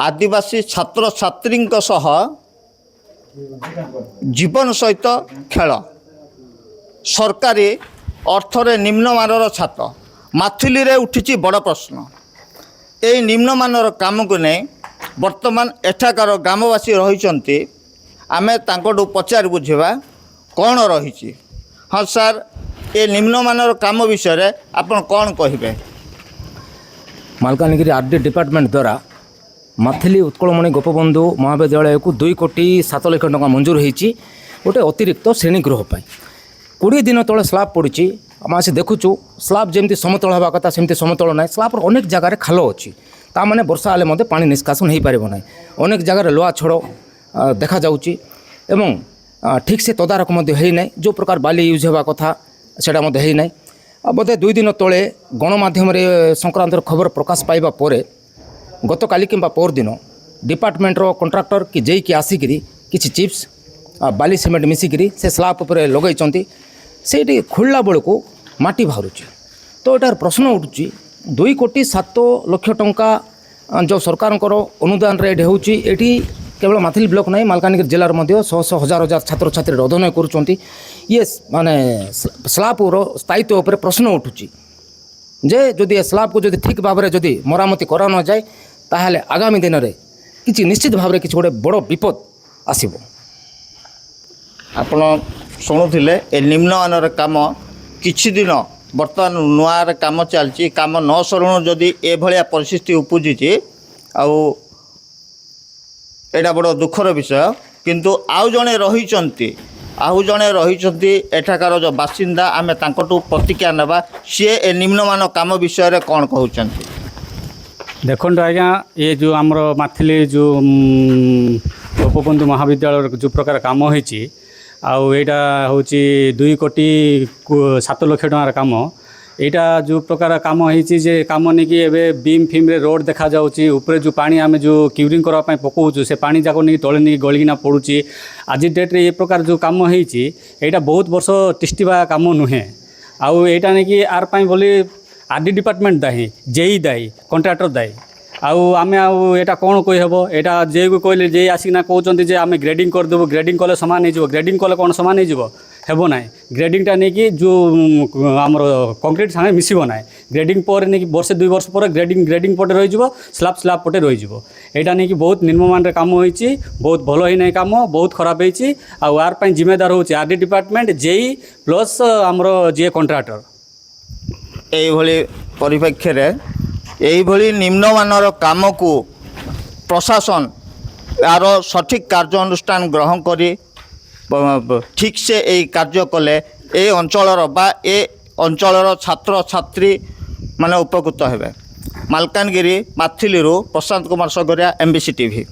आदिवासी छात्र छात्री जीवन सहित खेल सरकारी अर्थरे निम्नमानर छात्र माथिली रे उठी बड़ प्रश्न। यही निम्नमानर काम को नहीं वर्तमान एठाकार ग्रामवासी रही आमे तांकोडू पचार बुझेबा कौन रही। हाँ सार ये निम्नमानर काम विषय आपन कौन कहिबे? मालकानगिरी आरडी डिपार्टमेंट द्वारा माथिली उत्कलमणि गोपबंधु महाविद्यालय को 2 कोटी 7 लाख टका मंजूर होती गोटे अतिरिक्त श्रेणीगृह 20 दिन तले स्लाब पड़ी आम आसी देखुचु स्लाब जमी समतल हवा कथा सेमती समतल ना स्लाब अनेक जगार खाल अच्छी ताने वर्षा हेले पानी निष्कासन हो पार ना अनेक जगार लुआ छड़ देखा जाउची एवं ठीक से तदारक होना जो प्रकार बाली यूज होगा कथा सेटा होना बोधे 2 दिन तले गणमाध्यम संक्रांतर खबर प्रकाश पाइबा परे गत काली किंबा पर दिन डिपार्टमेंटर कंट्राक्टर कि जेकी आसिकी किसी चिप्स बाली सीमेंट मिसिकी से स्लाब उपर लगे से खोलला बेलू को माटी बाहर। तो यार प्रश्न उठुची 2 कोटी 7 लाख टंका जो सरकार अनुदान रेट होची एटी केवल माथिली ब्लॉक नहीं मालकानगिरी जिलार मध्य 100 हजार हजार छात्र छात्री अध्ययन करुँच ये माने स्लाबर स्थायित्व उपर प्रश्न उठुची जे जदि स्लाब को जदि ठीक भाव में जदि मरामती करा न जाए ताहले आगामी दिन में किसी निश्चित भाव में किसी गोटे बड़ विपद आसब। आपण शुणुले ए निम्नमानर काम किछि दिन बर्तमान नुआर काम चलती काम न सरुणु जदि ए भलिया परिस्थिति उपजुची एटा बड़ दुखर विषय। किंतु आउ जणे रही एठाकार जो बासिंदा आमे तांकटू प्रतिक्रिया नेबा सी ए निम्नमान काम विषय कौन कहते देखो आज्ञा ये जो आमर माथिली जो गोपबंधु महाविद्यालय जो प्रकार काम होती आईटा हूँ 2 कोटी 7 लाख टकार काम यहाँ जो प्रकार काम होती जे काम नहीं कि एवं बीम फिम रे रोड देखा जाऊँगी ऊपर जो पानी आम जो क्यूरिंग करने पकाऊँ से पानी जाक नहीं तले नहीं गलिकिना पड़ुची आज डेट्रे ये प्रकार जो काम होती यहाँ बहुत वर्ष टिष्टिबा काम नुहे आईटा नहीं कि आर बोली आरडी डिपार्टमेंट दायी जेई दायी कंट्राक्टर दायी आम एटा कौन कहब यहाँ जे को कहले जे आसिना कहते जे आम ग्रेडिंग करदेबू ग्रेडिंग कले सामान हो ग्रेडिंग कले कौन सामान हो ना ग्रेडिंगटा नहीं कि जो आमर कंक्रीट सागे मिसब ना ग्रेडिंग पर नहीं कि वर्षे 2 वर्ष पर ग्रेडिंग पटे रही स्लाब पटे रही यहाँ नहीं कि बहुत निम्नमान काम होती बहुत भल होना काम बहुत खराब होती आर जिम्मेदार हूँ आरडी डिपार्टमेंट जेई प्लस आमर जी कंट्राक्टर। यही परिप्रेक्षी यही निम्नमानर काम को प्रशासन यार सठिक कार्यानुष्ठान ग्रहण करी ठीक से यही कार्य कले ए अंचलर बा ए अंचलर छात्र छात्री माने उपकृत हेबे। Malkangiri Maithili Prashant Kumar सगरिया MBC TV।